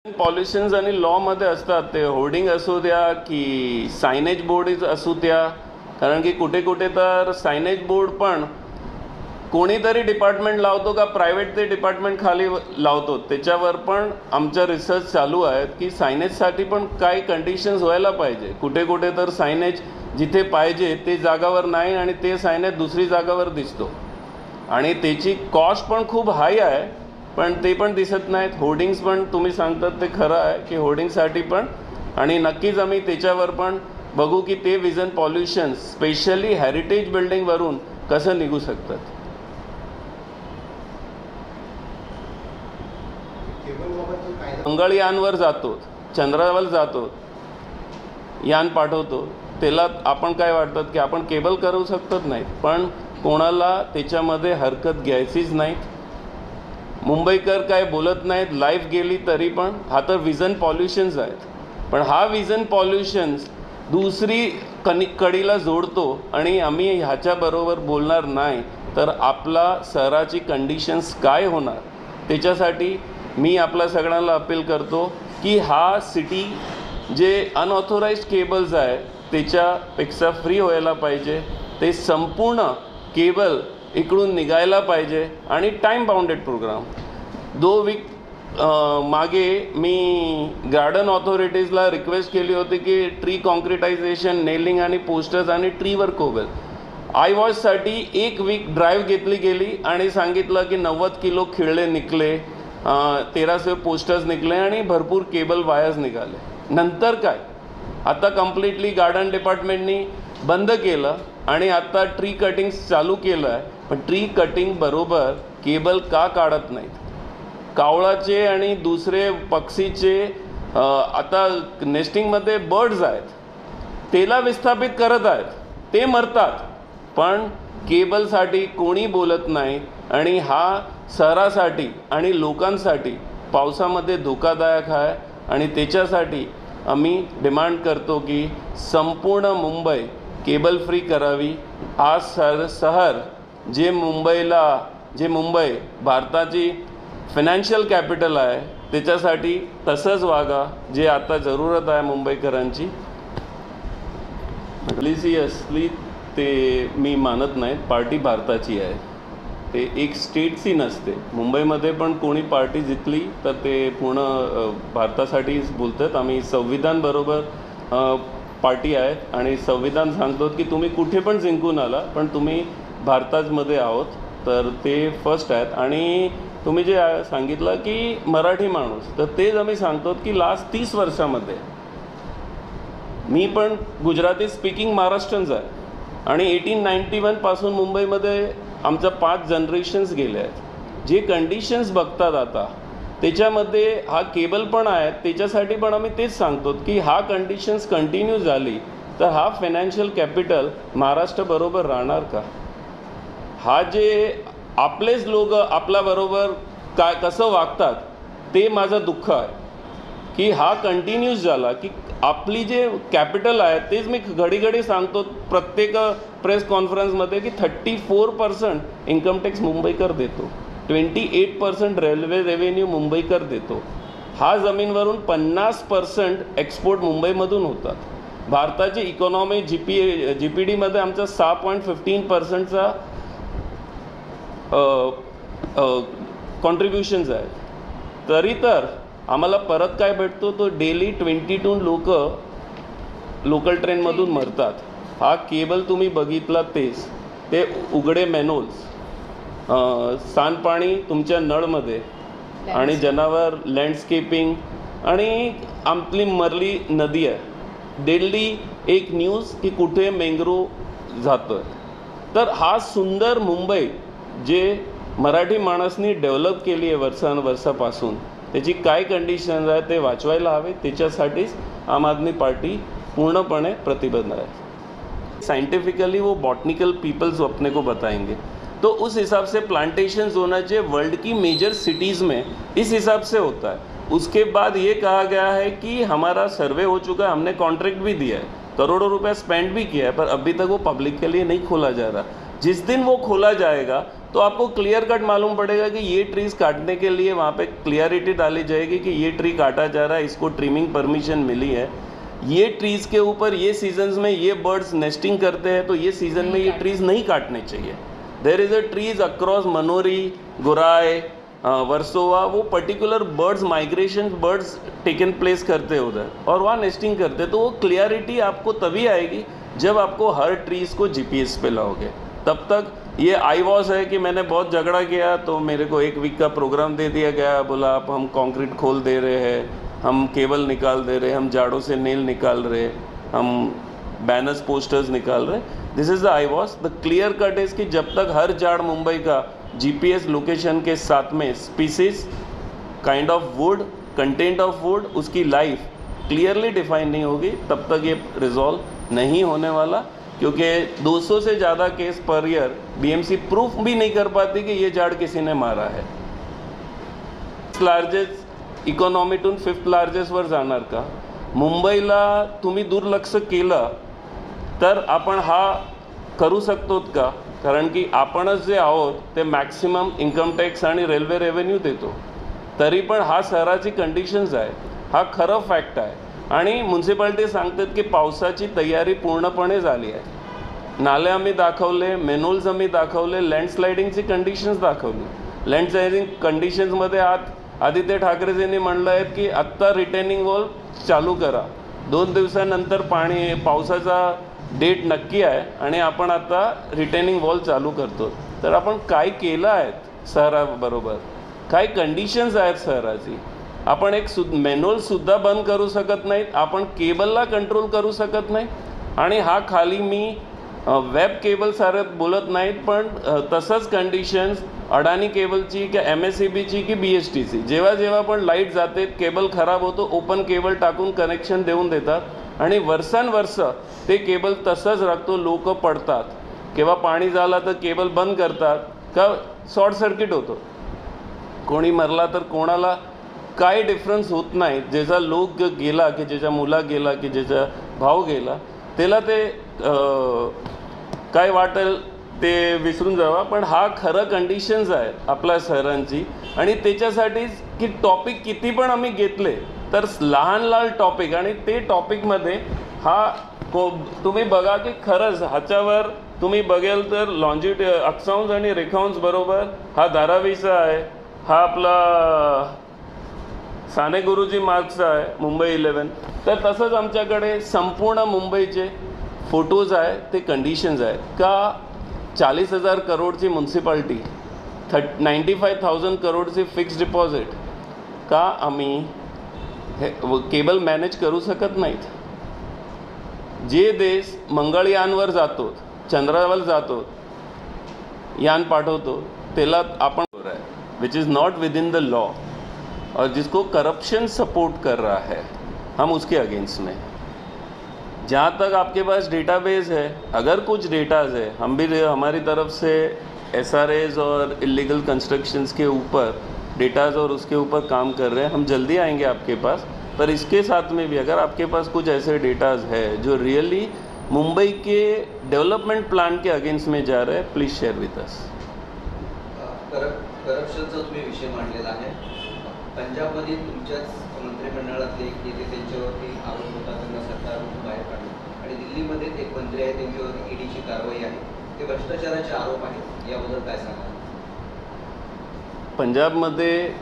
पॉल्युशन्स आणि लॉमध्ये असतात ते होर्डिंग असू द्या की सायनेज बोर्ड असू द्या, कारण की कुठे कुठे तर सायनेज बोर्ड पण कोणीतरी डिपार्टमेंट लावतो का प्रायव्हेट ते डिपार्टमेंट खाली लावतो. त्याच्यावर पण आमचा रिसर्च चालू आहे की सायनेजसाठी पण काही कंडिशन्स व्हायला पाहिजे. कुठे कुठे तर सायनेज जिथे पाहिजे ते जागावर नाही आणि ते सायनेज दुसरी जागावर दिसतो आणि त्याची कॉस्ट पण खूप हाय आहे, पण ते पण दिसत नाहीत. होर्डिंग्स पण तुम्ही सांगतात ते खरं आहे की होर्डिंगसाठी पण, आणि नक्कीच आम्ही त्याच्यावर पण बघू की ते विजन पॉल्युशन स्पेशली हेरिटेज बिल्डिंगवरून कसं निघू शकतात. मंगळयानवर जातो, चंद्रावर जातो, यान पाठवतो, त्याला आपण काय वाटतात की आपण केबल करू शकत नाहीत, पण कोणाला त्याच्यामध्ये हरकत घ्यायचीच नाहीत. मुंबईकर काय बोलत नाहीत, लाईफ गेली तरी पण हा तर विजन पॉल्युशन्स आहेत. पण हा विजन पॉल्युशन्स दुसरी कडीला जोडतो आणि आम्ही ह्याच्याबरोबर बोलणार नाही तर आपला शहराची कंडिशन्स काय होणार. त्याच्यासाठी मी आपल्या सगळ्यांना अपील करतो की हा सिटी जे अनऑथोराइज्ड केबल्स आहे त्याच्यापेक्षा फ्री व्हायला पाहिजे. ते संपूर्ण केबल इकडून निघायला पाहिजे आणि टाईम बाउंडेड प्रोग्राम. 2 वीक मागे मी गार्डन ऑथॉरिटीजला रिक्वेस्ट केली होती की ट्री कॉन्क्रिटायझेशन, नेलिंग आणि पोस्टर्स आणि ट्रीवर कोबल आय वॉशसाठी 1 वीक ड्राईव्ह घेतली गेली आणि सांगितलं की 90 किलो खिळले निघले, 1300 पोस्टर्स निघले आणि भरपूर केबल वायर्स निघाले. नंतर काय, आता कम्प्लिटली गार्डन डिपार्टमेंटनी बंद केलं आणि आता ट्री कटिंग चालू केलं आहे. पण ट्री कटिंग बरोबर केबल का काढत नाहीत. कावळाचे आणि दुसरे पक्षीचे आता नेस्टिंगमध्ये बर्ड्स आहेत, त्याला विस्थापित करत आहेत, ते मरतात, पण केबलसाठी कोणी बोलत नाही. आणि हा शहरासाठी आणि लोकांसाठी पावसामध्ये धोकादायक आहे आणि त्याच्यासाठी आम्ही डिमांड करतो की संपूर्ण मुंबई केबल फ्री करावी. आज शहर जे मुंबई भारताची फायनान्शियल कॅपिटल आहे त्याच्यासाठी तसंच वागा जे आता जरूरत आहे मुंबईकरांची. पॉलिसी असली ते मी मानत नाही. पार्टी भारताची आहे, ते एक स्टेटची नसते. मुंबईमध्ये पण कोणी पार्टी जिंकली तर ते पूर्ण भारतासाठीच बोलतात. आम्ही संविधान बरोबर पार्टी आहेत आणि संविधान सांगतो की तुम्ही कुठे पण जिंकून आला पण तुम्ही भारतामध्ये आहोत, तर ते फर्स्ट आहेत. आणि तुम्ही जे सांगितलं की मराठी माणूस, तर तेच आम्ही सांगतो की लास्ट 30 वर्षामध्ये मी पण गुजराती स्पीकिंग महाराष्ट्रन्स आहे आणि 1891 पासून मुंबईमध्ये आमच्या 5 जनरेशन्स गेले आहेत. जे कंडिशन्स बघतात आता त्याच्यामध्ये हा केबल पण आहे, त्याच्यासाठी पण आम्ही तेच सांगतो की हा कंडिशन्स कंटिन्यू झाली तर हा फायनान्शियल कॅपिटल महाराष्ट्राबरोबर राहणार का. हा जे आपलेच लोक आपल्याबरोबर काय कसं वागतात ते माझं दुःख आहे की हा कंटिन्यूस झाला की आपली जे कॅपिटल आहे तेच मी घडी सांगतो प्रत्येक प्रेस कॉन्फरन्समध्ये की 34% इन्कम टॅक्स मुंबईकर देतो, 28% रेल्वे रेव्हेन्यू मुंबईकर देतो. हा जमीनवरून 50% एक्सपोर्ट मुंबईमधून होतात. भारताची इकॉनॉमी GPDमध्ये आमचा 6.15%चा कॉन्ट्रीब्युशन्स आहेत. तरी तर आम्हाला परत काय भेटतो, तो डेली 22 लोक लोकल ट्रेनमधून मरतात. हा केबल तुम्ही बघितला तेच, ते उघडे मॅनहोल्स, सांडपाणी तुमच्या नळमध्ये आणि जनावर, लँडस्केपिंग आणि आपली मरली नदी आहे. डेली एक न्यूज की कुठे मँग्रोव्ह जातो आहे. तर हा सुंदर मुंबई जे मराठी माणसांनी डेव्हलप केली आहे वर्षापासून, त्याची काय कंडिशन्स आहे ते वाचवायला हवे. त्याच्यासाठीच आम आदमी पार्टी पूर्णपणे प्रतिबद्ध है. साइंटिफिकली वो बॉटनिकल पीपल्स अपने को बताएंगे, तो उस हिसाब से प्लांटेशन होना चाहिए वर्ल्ड की मेजर सिटीज़ में, इस हिसाब से होता है. उसके बाद ये कहा गया है कि हमारा सर्वे हो चुका है, हमने कॉन्ट्रैक्ट भी दिया है, करोड़ों रुपया स्पेंड भी किया है, पर अभी तक वो पब्लिक के लिए नहीं खोला जा रहा. जिस दिन वो खोला जाएगा तो आपको क्लियर कट मालूम पड़ेगा कि ये ट्रीज़ काटने के लिए वहाँ पे क्लियरिटी डाली जाएगी कि ये ट्री काटा जा रहा है, इसको ट्रिमिंग परमिशन मिली है, ये ट्रीज़ के ऊपर ये सीजन्स में ये बर्ड्स नेस्टिंग करते हैं तो ये सीज़न में ये ट्रीज़ नहीं काटने चाहिए। There is a trees across मनोरी, गुराय, वर्सोवा, वो particular birds, migration birds taken place करते हैं उधर और वहाँ नेस्टिंग करते हैं। तो वो क्लियरिटी आपको तभी आएगी जब आपको हर ट्रीज़ को जीपीएस पे लाओगे। तब तक ये आई वॉस है कि मैंने बहुत झगड़ा किया तो मेरे को 1 वीक का प्रोग्राम दे दिया गया, बोला आप हम कंक्रीट खोल दे रहे हैं, हम केबल निकाल दे रहे, हम जाड़ों से नेल निकाल रहे, हम बैनर्स पोस्टर्स निकाल रहे। This is the eyewash. The clear cut is कि जब तक हर जाड़ मुंबई का जीपीएस लोकेशन के साथ में species, kind of would, content of would, उसकी लाइफ क्लियरली डिफाइन नहीं होगी, तब तक ये रिजॉल्व नहीं होने वाला, क्योंकि 200 से ज़्यादा केस पर ईयर बीएमसी प्रूफ भी नहीं कर पाती कि ये झाड किसी ने मारा है। लार्जेस्ट इकॉनॉमीतून 5th लार्जेस्ट वर जाणार का? मुंबईला तुम्ही दुर्लक्ष केलं तर आपण हा करू शकतोत का? कारण की आपणच जे आहोत ते मॅक्सिमम इन्कम टॅक्स आणि रेल्वे रेव्हेन्यू देतो, तरी पण हा शहराची कंडिशन्स आहे, हा खरं फॅक्ट आहे। आणि म्युन्सिपालिटी सांगतात की पावसाची तयारी पूर्णपणे झाली आहे, नाले आम्ही दाखवले, मेनोल्स आम्ही दाखवले, लँडस्लायडिंगची कंडिशन्स दाखवली। लँडस्लायडिंग कंडिशन्समध्ये आदित्य ठाकरेजींनी म्हणलं आहे की आत्ता रिटेनिंग वॉल चालू करा, 2 दिवसानंतर पावसाचा डेट नक्की आहे आणि आपण आता रिटेनिंग वॉल चालू करतो। तर आपण काय केलं आहे शहराबरोबर, काय कंडिशन्स आहेत शहराची, आपण एक मेनोलसुद्धा बंद करू शकत नाहीत, आपण केबलला कंट्रोल करू शकत नाही। आणि हा खाली मी वेब केबल सारं बोलत नाहीत, पण तसंच कंडिशन्स अडानी केबलची की MSEBची की BSTची, जेव्हा जेव्हा पण लाईट जाते, केबल खराब होतो, ओपन केबल टाकून कनेक्शन देऊन देतात आणि वर्षानुवर्ष ते केबल तसंच राखतो, लोक पडतात, केव्हा पाणी झालं तर केबल बंद करतात का शॉर्ट सर्किट होतो, कोणी मरला तर कोणाला काय डिफरन्स होत नाही। ज्याचा लोक गेला की ज्याचा मुला गेला की ज्याचा भाऊ गेला त्याला ते काय वाटेल ते विसरून जावा, पण हा खरं कंडिशन्स आहे आपल्या शहरांची। आणि त्याच्यासाठीच की टॉपिक किती पण आम्ही घेतले तर लहान लहान टॉपिक, आणि ते टॉपिकमध्ये हा तुम्ही बघा की खरंच ह्याच्यावर तुम्ही बघेल तर अक्षांश आणि रेखांश बरोबर हा धारावीचा आहे, हा आपला साने गुरुजी मार्गचा आहे मुंबई 11। तर तसंच आमच्याकडे संपूर्ण मुंबईचे फोटोज आहे, ते कंडिशन्स आहेत का 40,000 करोडची म्युन्सिपाल्टी, 95,000 करोडची फिक्स डिपॉझिट, का आम्ही हे केबल मॅनेज करू शकत नाहीत? जे देश मंगळयानवर जातो, चंद्रावर जातो, यान पाठवतो, त्याला आपण which is not with in the law और जिसको करप्शन सपोर्ट कर रहा है, हम उसके अगेंस्ट में। जहाँ तक आपके पास डेटाबेस है, अगर कुछ डेटाज है, हम भी हमारी तरफ से SRAs और इलीगल कंस्ट्रक्शंस के ऊपर डेटाज और उसके ऊपर काम कर रहे हैं, हम जल्दी आएंगे आपके पास। पर इसके साथ में भी अगर आपके पास कुछ ऐसे डेटाज है जो रियली मुंबई के डेवलपमेंट प्लान के अगेंस्ट में जा रहे हैं, प्लीज़ शेअर विथ अस। करप्शनचा तुम्ही विषय मांडलेला आहे। पंजाबमध्ये तुमच्याच मंत्रिमंडळातले एक नेते त्यांच्यावरती आरोप होता, त्यांना सरकारमधून बाहेर काढलं, आणि दिल्लीमध्ये एक मंत्री आहे त्यांच्यावरती EDची कारवाई आहे, ते भ्रष्टाचाराचे आरोप आहेत, याबद्दल काय सांगाल? पंजाबमध्ये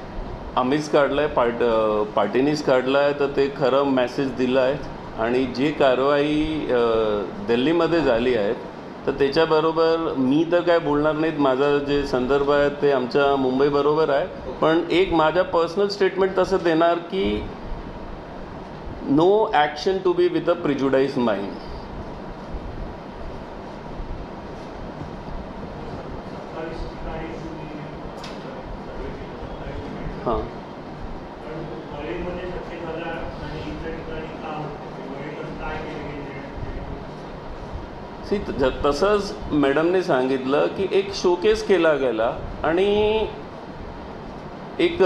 आम्हीच काढलं आहे, पार्टीनीच काढलं आहे, तर ते खरं मेसेज दिलं आहे। आणि जी कारवाई दिल्लीमध्ये झाली आहे तर त्याच्याबरोबर मी तर काय बोलणार नाहीत, माझा जे संदर्भ आहे ते आमच्या मुंबईबरोबर आहे, पण एक माझा पर्सनल स्टेटमेंट तसं देणार की no action to be with a prejudice mind. हां, तसंच मॅडमने सांगितलं की एक शोकेस केला गेला आणि एक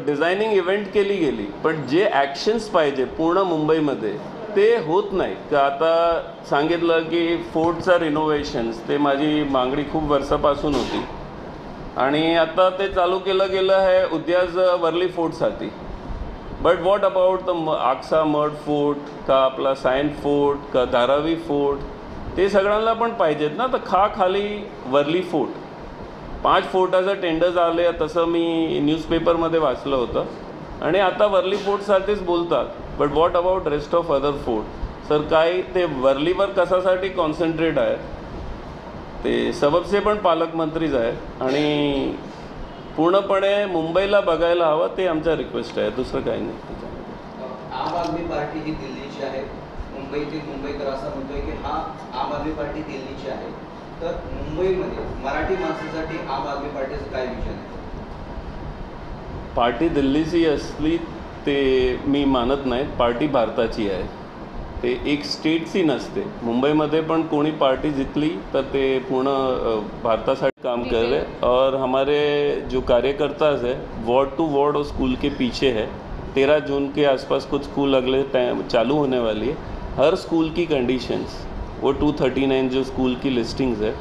डिझायनिंग इव्हेंट केली गेली, पण जे ॲक्शन्स पाहिजे पूर्ण मुंबईमध्ये ते होत नाही। का आता सांगितलं की फोर्टचा रिनोव्हेशन्स, ते माझी मागणी खूप वर्षापासून होती, आणि आता ते चालू केलं गेलं आहे उद्याच वर्ली फोर्टसाठी. But what about the Aksa Madh fort का आपला सायन फोर्ट का धारावी फोर्ट, ते सगळ्यांना पण पाहिजेत ना. तर खाली वर्ली फोर्ट 5 फोर्टाचं टेंडर्स आले तसं मी न्यूजपेपरमध्ये वाचलं होतं. आणि आता वर्ली फोर्टसाठीच बोलतात. But what about rest of other fort. Sir काय ते वर्लीवर कशासाठी कॉन्सन्ट्रेट आहे, ते सबबचे पण पालकमंत्रीच आहेत आणि पूर्णपणे मुंबईला बघायला हवं, ते आमचा रिक्वेस्ट आहे, दुसरं काही नाही त्याच्यामध्ये. आम आदमी पार्टी ही दिल्लीची आहे, मुंबईतील मुंबईकर असं म्हणतोय की हा आम आदमी पार्टी दिल्लीची आहे, तर मुंबईमध्ये मराठी माणसासाठी आम आदमी पार्टीचं काय विजन आहे? पार्टी दिल्लीची असली ते मी मानत नाही. पार्टी भारताची आहे, ते एक स्टेटची नसते. मुंबईमध्ये पण कोणी पार्टी जितली तर ते पूर्ण भारतासाठी काम कर रहे. और हमारे जो कार्यकर्ताज है वार्ड टू वार्ड और स्कूल के पीछे है. 13 जून के आसपास कुछ स्कूल अगले टाइम चालू होने वाली है. हर स्कूल की कंडीशंस, वो 239 जो स्कूल की लिस्टिंग्स है,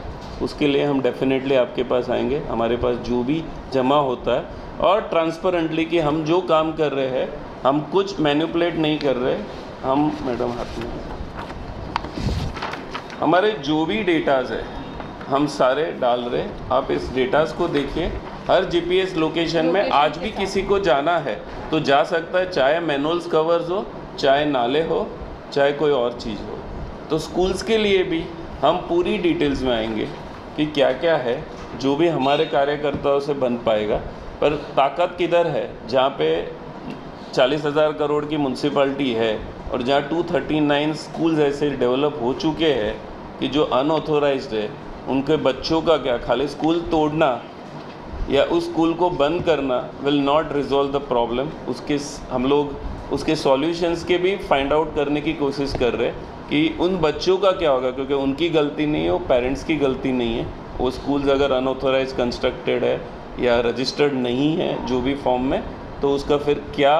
उसके लिए हम डेफिनेटली आपके पास आएंगे. हमारे पास जो भी जमा होता है और ट्रांसपेरेंटली कि हम जो काम कर रहे हैं, हम कुछ मैनिपुलेट नहीं कर रहे. हम मैडम हाथ में हमारे जो भी डेटाज है हम सारे डाल रहे. आप इस डेटाज को देखिए. हर जीपीएस लोकेशन में आज भी किसी को जाना है तो जा सकता है, चाहे मैनुअल्स कवर्स हो, चाहे नाले हो, चाहे कोई और चीज़ हो. तो स्कूल्स के लिए भी हम पूरी डिटेल्स में आएंगे कि क्या क्या है जो भी हमारे कार्यकर्ताओं से बन पाएगा. पर ताकत किधर है, जहाँ पे 40,000 करोड़ की म्यूनसिपैलिटी है और जहाँ 239 स्कूल्स ऐसे डेवलप हो चुके हैं कि जो अनऑथोराइज्ड है, उनके बच्चों का क्या, खाली स्कूल तोड़ना या उस स्कूल को बंद करना will not resolve the problem. हम लोग उसके सॉल्यूशंस के भी फाइंड आउट करने की कोशिश कर रहे हैं कि उन बच्चों का क्या होगा, क्योंकि उनकी गलती नहीं है, वो पेरेंट्स की गलती नहीं है. वो स्कूल्स अगर अनऑथोराइज कंस्ट्रक्टेड है या रजिस्टर्ड नहीं है जो भी फॉर्म में, तो उसका फिर क्या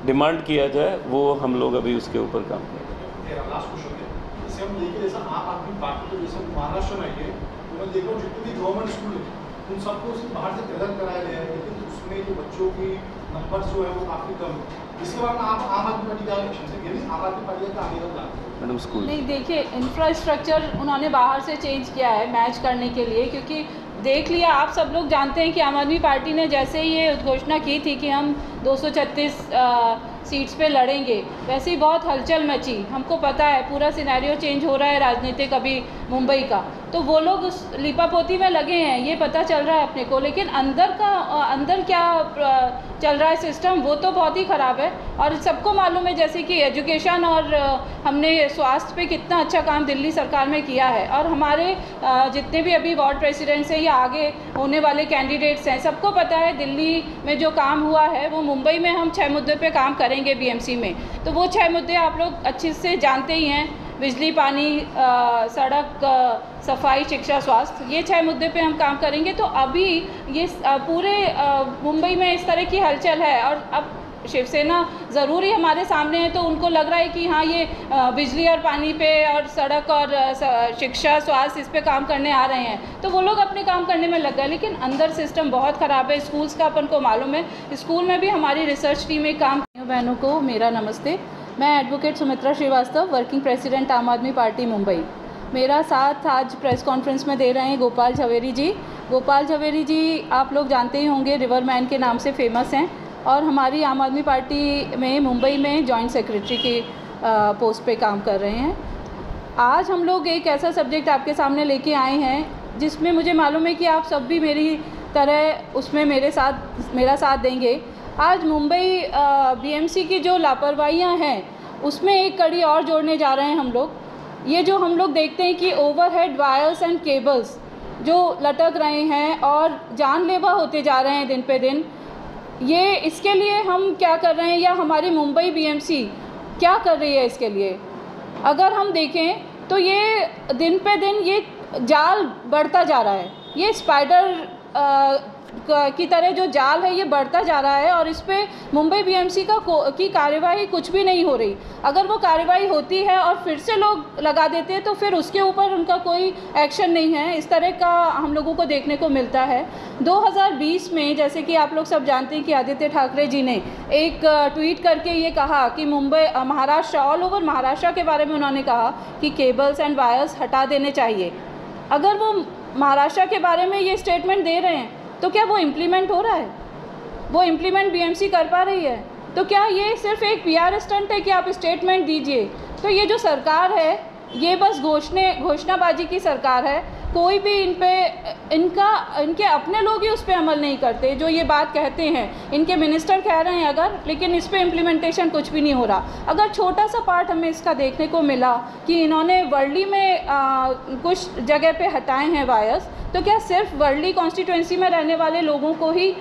डिमांड किया जाए, वो हम लोग अभी उसके ऊपर काम कर रहे हैं. लास्ट क्वेश्चन है, जैसे हम देखिए जैसा आम आदमी पार्टी तो जैसे महाराष्ट्र में है, तो मैं देख रहा हूँ जितने भी गवर्नमेंट स्कूल है उन सबको सिर्फ बाहर से प्रेजेंट कराया गया है, लेकिन उसमें जो बच्चों की नंबर जो है वो काफ़ी कम है. इसके बारे में आप आम आदमी पार्टी का एक्शन से यानी आम आदमी पार्टी का आगे का मैडम स्कूल नहीं. देखिए, इंफ्रास्ट्रक्चर उन्होंने बाहर से चेंज किया है मैच करने के लिए, क्योंकि देख लिया, आप सब लोग जानते हैं कि आम आदमी पार्टी ने जैसे ही ये घोषणा की थी कि हम 236 सीट्स पे लड़ेंगे, वैसे ही बहुत हलचल मची. हमको पता है पूरा सिनेरियो चेंज हो रहा है राजनीतिक अभी मुंबई का, तो वो लोग उस लिपापोती में लगे हैं, ये पता चल रहा है अपने को. लेकिन अंदर क्या चल रहा है सिस्टम, वो तो बहुत ही ख़राब है. और सबको मालूम है जैसे कि एजुकेशन और हमने स्वास्थ्य पे कितना अच्छा काम दिल्ली सरकार में किया है. और हमारे जितने भी अभी वार्ड प्रेसिडेंट्स हैं या आगे होने वाले कैंडिडेट्स हैं, सबको पता है दिल्ली में जो काम हुआ है वो मुंबई में हम 6 मुद्दे पे काम करेंगे बीएमसी में. तो वो 6 मुद्दे आप लोग अच्छे से जानते ही हैं. बिजली, पानी, सड़क, सफाई, शिक्षा, स्वास्थ्य, ये 6 मुद्दे पे हम काम करेंगे. तो अभी ये पूरे मुंबई में इस तरह की हलचल है और अब शिवसेना ज़रूर ही हमारे सामने है, तो उनको लग रहा है कि हाँ ये बिजली और पानी पे और सड़क और शिक्षा, स्वास्थ्य, इस पे काम करने आ रहे हैं, तो वो लोग अपने काम करने में लग गए. लेकिन अंदर सिस्टम बहुत ख़राब है. स्कूल्स का अपन को मालूम है, स्कूल में भी हमारी रिसर्च टीम एक काम. बहनों को मेरा नमस्ते. मैं advocate Sumitra Srivastava, working president Aam Aadmi party Mumbai. मेरा साथ आज प्रेस कॉन्फ्रेंस में दे रहे हैं गोपाल झवेरी जी. गोपाल झवेरी जी आप लोग जानते ही होंगे, रिवरमैन के नाम से फेमस हैं और हमारी आम आदमी पार्टी में मुंबई में जॉइंट सेक्रेटरी की पोस्ट पे काम कर रहे हैं. आज हम लोग एक ऐसा सब्जेक्ट आपके सामने लेके आए हैं जिसमें मुझे मालूम है कि आप सब भी मेरी तरह उसमें मेरा साथ देंगे. आज मुंबई बीएमसी की जो लापरवाहियां हैं उसमें एक कड़ी और जोड़ने जा रहे हैं हम लोग. ये जो हम लोग देखते हैं कि ओवरहेड वायर्स एंड केबल्स जो लटक रहे हैं और जानलेवा होते जा रहे हैं दिन पे दिन, ये इसके लिए हम क्या कर रहे हैं या हमारी मुंबई बीएमसी क्या कर रही है इसके लिए, अगर हम देखें तो ये दिन पे दिन ये जाल बढ़ता जा रहा है. ये स्पाइडर की तरह जो जाल है ये बढ़ता जा रहा है और इस पे मुंबई बीएमसी की कार्यवाही कुछ भी नहीं हो रही। अगर वो कार्यवाही होती है और फिर से लोग लगा देते हैं तो फिर उसके ऊपर उनका कोई एक्शन नहीं है। इस तरह का हम लोगों को देखने को मिलता है। 2020 में जैसे कि आप लोग सब जानते हैं कि आदित्य ठाकरे जी ने एक ट्वीट करके ये कहा कि मुंबई महाराष्ट्र ऑल ओवर महाराष्ट्र के बारे में उन्होंने कहा कि केबल्स एंड वायर्स हटा देने चाहिए। अगर वो महाराष्ट्र के बारे में ये स्टेटमेंट दे रहे हैं तो क्या वो इम्प्लीमेंट हो रहा है? वो इम्प्लीमेंट बीएमसी कर पा रही है? तो क्या ये सिर्फ एक पीआर स्टंट है कि आप स्टेटमेंट दीजिए? तो ये जो सरकार है ये बस घोषणाबाजी की सरकार है। कोई भी इनके अपने लोग ही उस पर अमल नहीं करते जो ये बात कहते हैं। इनके मिनिस्टर कह रहे हैं अगर, लेकिन इस पर इम्प्लीमेंटेशन कुछ भी नहीं हो रहा। अगर छोटा सा पार्ट हमें इसका देखने को मिला कि इन्होंने वर्ली में कुछ जगह पे हटाए हैं वायर्स, तो क्या सिर्फ वर्ली कॉन्स्टिट्यूएंसी में रहने वाले लोगों को ही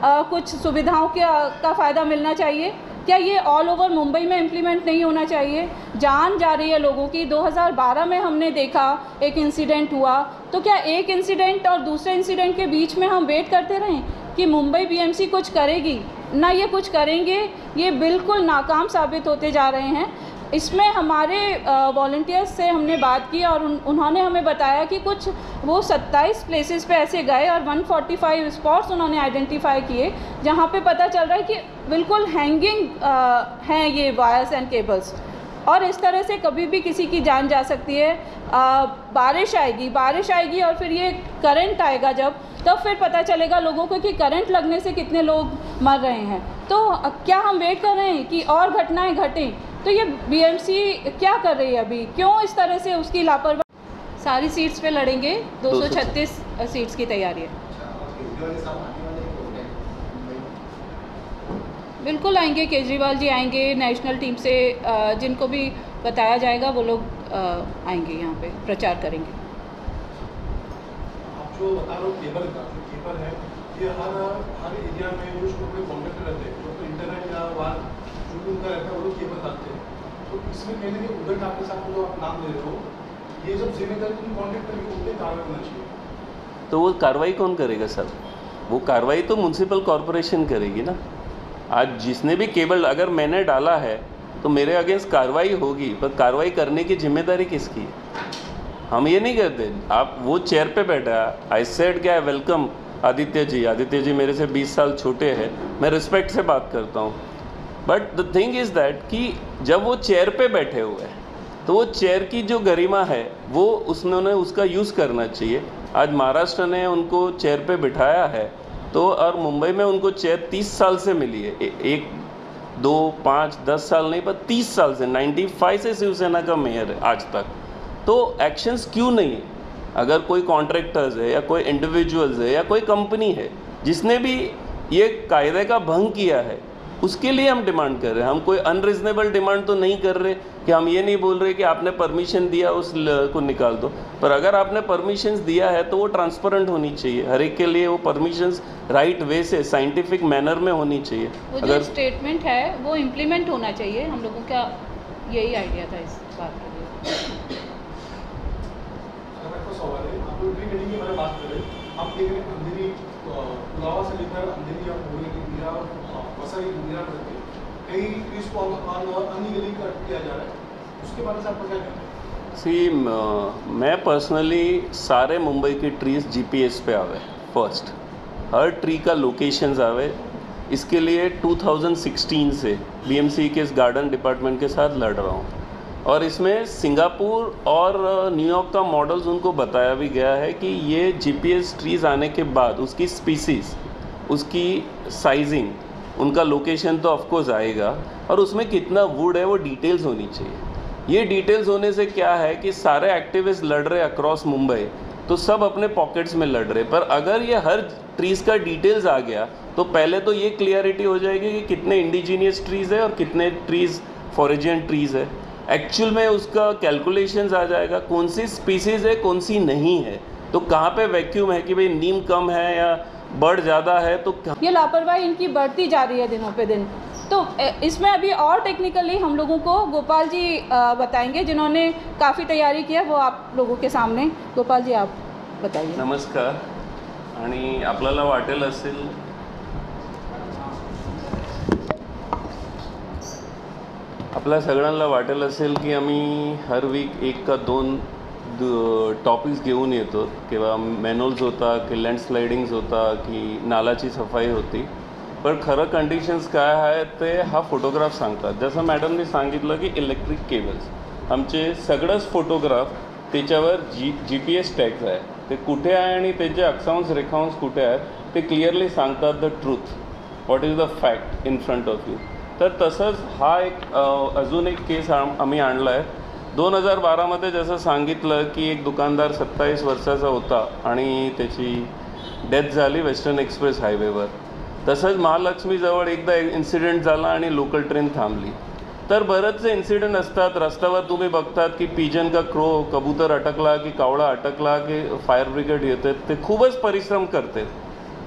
कुछ सुविधाओं का फ़ायदा मिलना चाहिए? क्या ये ऑल ओवर मुंबई में इम्प्लीमेंट नहीं होना चाहिए? जान जा रही है लोगों की। 2012 में हमने देखा एक इंसिडेंट हुआ, तो क्या एक इंसिडेंट और दूसरे इंसिडेंट के बीच में हम वेट करते रहें कि मुंबई बीएमसी कुछ करेगी? ना ये कुछ करेंगे, ये बिल्कुल नाकाम साबित होते जा रहे हैं। इसमें हमारे वॉलंटियर्स से हमने बात की और उन्होंने हमें बताया कि कुछ वो 27 प्लेसेस पे ऐसे गए और 145 स्पॉट्स उन्होंने आइडेंटिफाई किए जहाँ पे पता चल रहा है कि बिल्कुल हैंगिंग हैं ये वायर्स एंड केबल्स। और इस तरह से कभी भी किसी की जान जा सकती है। बारिश आएगी और फिर ये करंट आएगा तब फिर पता चलेगा लोगों को कि करंट लगने से कितने लोग मर रहे हैं। तो क्या हम वेट कर रहे हैं कि और घटनाएं घटें? तो ये बीएमसी क्या कर रही है अभी? क्यों इस तरह से उसकी लापरवाही? सारी सीट्स पे लड़ेंगे। 236 सीट्स की तैयारी है। बिल्कुल आएंगे, केजरीवाल जी आएंगे। नेशनल टीम से जिनको भी बताया जाएगा वो लोग आएंगे, यहाँ पे प्रचार करेंगे। आप जो बता रहे हो केबल का, जो केबल है ये हर एरिया में जो छोटे कॉन्ट्रैक्टर रहते हैं, जो इंटरनेट या वायर जो भी उनका रहता है वो लोग केबल डालते हैं। तो इसमें कहने के उधर आपके साथ जो आप नाम ले रहे हो, ये जब जिम्मेदारी तुम कॉन्ट्रैक्टर के ऊपर कार्रवाई होना चाहिए। तो वो कार्रवाई कौन करेगा सर? वो कार्रवाई तो म्युनिसिपल कॉरपोरेशन करेगी ना। आज जिसने भी केबल अगर मैंने डाला है तो मेरे अगेंस्ट कार्रवाई होगी, पर कार्रवाई करने की जिम्मेदारी किसकी है? हम ये नहीं करते। आप वो चेयर पे बैठा, आई सेड क्या, वेलकम आदित्य जी मेरे से 20 साल छोटे हैं, मैं रिस्पेक्ट से बात करता हूँ। But the thing is that कि जब वो चेयर पे बैठे हुए हैं तो वो चेयर की जो गरिमा है वो उन्होंने उसका यूज़ करना चाहिए। आज महाराष्ट्र ने उनको चेयर पे बिठाया है तो, और मुंबई में उनको चेयर 30 साल से मिली है। 1, 2, 5, 10 साल नहीं, पर 30 साल से, 95 से शिवसेना का मेयर है आज तक। तो एक्शंस क्यों नहीं है? अगर कोई कॉन्ट्रैक्टर्स है या कोई इंडिविजुअल्स है या कोई कंपनी है जिसने भी ये कायदे का भंग किया है, उसके लिए हम डिमांड कर रहे हैं। हम कोई अनरिजनेबल डिमांड तो नहीं कर रहे कि हम ये नहीं बोल रहे कि आपने परमिशन दिया उस को निकाल दो, पर अगर आपने परमिशंस दिया है तो वो ट्रांसपेरेंट होनी चाहिए हर एक के लिए। वो परमिशंस राइट वे से साइंटिफिक मैनर में होनी चाहिए। वो जो स्टेटमेंट है वो इम्प्लीमेंट होना चाहिए। हम लोगों का यही आइडिया था इस बात के लिए। सवाल है, आप लोग ट्री की बात कर रहे हैं, आप देख रहे हैं अंधेरी पुलावा से लेकर अंधेरी या पूरी या वसई दुनिया करके कई ट्रीज को अनलीगली कट किया जा रहा है, उसके बारे में आपका क्या कहना है? मैं पर्सनली सारे मुंबई की ट्रीज जीपीएस पे आवे, फर्स्ट हर ट्री का लोकेशंस आवे। इसके लिए 2016 से बीएमसी के इस गार्डन डिपार्टमेंट के साथ लड़ रहा हूँ और इसमें सिंगापुर और न्यूयॉर्क का मॉडल्स उनको बताया भी गया है कि ये जीपीएस ट्रीज़ आने के बाद उसकी स्पीसीज़, उसकी साइजिंग, उनका लोकेशन तो ऑफकोर्स आएगा और उसमें कितना वुड है वो डिटेल्स होनी चाहिए। ये डिटेल्स होने से क्या है कि सारे एक्टिविस्ट लड़ रहे अक्रॉस मुंबई तो सब अपने पॉकेट्स में लड़ रहे, पर अगर ये हर ट्रीज़ का डिटेल्स आ गया तो पहले तो ये क्लियरिटी हो जाएगी कि कितने इंडिजीनियस ट्रीज़ है और कितने ट्रीज़ फॉरेजियन ट्रीज़ है। एक्चुअल में उसका कैलकुलेशंस आ जाएगा कौन सी स्पीसीज़ है कौन सी नहीं है, तो कहाँ पे वैक्यूम है कि भाई नीम कम है या बर्ड ज़्यादा है। तो ये लापरवाही इनकी बढ़ती जा रही है दिनों पे दिन। तो इसमें अभी और टेक्निकली हम लोगों को गोपाल जी बताएंगे जिन्होंने काफ़ी तैयारी की है, वो आप लोगों के सामने। गोपाल जी आप बताइए। नमस्कार। आणि आपल्याला वाटेल असेल आपल्या सगळ्यांना वाटेल असेल की आम्ही हर वीक 1 का 2 टॉपिक्स घेऊन येतो, किंवा मॅनहोल्स होता की लँडस्लायडिंग्स होता की नालाची सफाई होती. पण खरं कंडिशन्स काय आहे ते हा फोटोग्राफ सांगतात. जसं मॅडमने सांगितलं की इलेक्ट्रिक केबल्स, आमचे सगळंच फोटोग्राफ त्याच्यावर GPS टॅग्स आहे, ते कुठे आहे आणि त्याचे अक्षांश रेखांश कुठे आहेत ते क्लिअरली सांगतात. The truth, what is the fact in front of you. तर तसंच हा एक अजून एक केस आम्ही आणला आहे. 2012मध्ये जसं सांगितलं की एक दुकानदार 27 वर्षाचा होता आणि त्याची डेथ झाली वेस्टर्न एक्सप्रेस हायवेवर. तसंच महालक्ष्मीजवळ एकदा इन्सिडेंट झाला आणि लोकल ट्रेन थांबली. तर बरेचसे इन्सिडेंट असतात रस्त्यावर, तुम्ही बघतात की पिजन का क्रो, कबूतर अटकला की कावळा अटकला की फायर ब्रिगेड येते, ते खूपच परिश्रम करते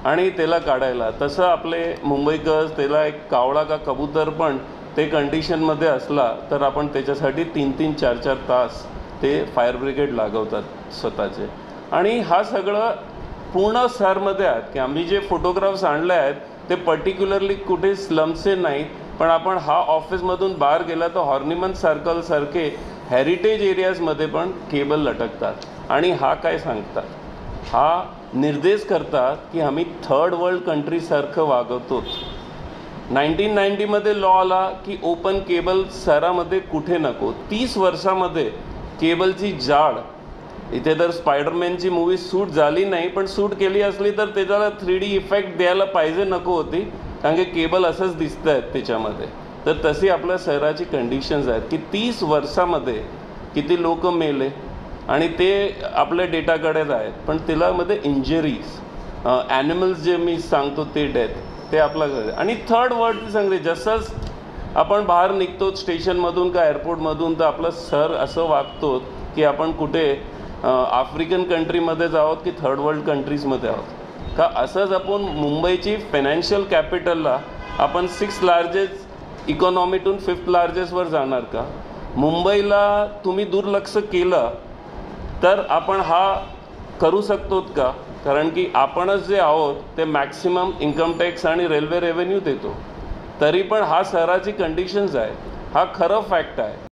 आणि त्याला काढायला. तसं आपले मुंबईकर त्याला एक कावळा का कबूतर पण ते कंडिशनमध्ये असला तर आपण त्याच्यासाठी 3-3, 4-4 तास ते फायर ब्रिगेड लागवतात स्वतःचे. आणि हा सगळं पूर्ण शहरमध्ये आहेत की आम्ही जे फोटोग्राफ्स आणले आहेत ते पर्टिक्युलरली कुठे स्लमचे नाहीत, पण आपण हा ऑफिसमधून बाहेर गेला तर हॉर्निमन सर्कलसारखे हेरिटेज एरियाजमध्ये पण केबल लटकतात. आणि हा काय सांगतात, हा निर्देश करतात की आम्ही थर्ड वर्ल्ड कंट्रीसारखं वागवतो. 1990मध्ये लॉ आला की ओपन केबल शहरामध्ये कुठे नको. 30 वर्षामध्ये केबलची जाड, इथे तर स्पायडरमॅनची मूवी शूट झाली नाही, पण शूट केली असली तर त्याच्याला 3D इफेक्ट द्यायला पाहिजे नको होती, कारण की केबल असंच दिसत आहेत त्याच्यामध्ये. तर तशी आपल्या शहराची कंडिशन्स आहेत की 30 वर्षामध्ये किती लोक मेले आणि ते आपल्या डेटाकडेच आहेत. पण त्यालामध्ये इंजरीज, ॲनिमल्स जे मी सांगतो ते डेथ, ते आपल्याकडे. आणि थर्ड वर्ल्ड सांगते, जसंच आपण बाहेर निघतो स्टेशनमधून का एअरपोर्टमधून तर आपलं शहर असं वागतो की आपण कुठे आफ्रिकन कंट्रीमध्येच आहोत की थर्ड वर्ल्ड कंट्रीजमध्ये आहोत का. असंच आपण मुंबईची फायनान्शियल कॅपिटलला आपण 6th लार्जेस्ट इकॉनॉमीतून 5th लार्जेस्टवर जाणार का. मुंबईला तुम्ही दुर्लक्ष केलं तर आपण हा करू शकतो का, कारण की आपणच जे आहोत ते मॅक्सिमम इन्कम टॅक्स आणि रेल्वे रेव्हेन्यू देतो. तरी पण हा शहराची कंडिशन्स आहे, हा खरं फॅक्ट आहे.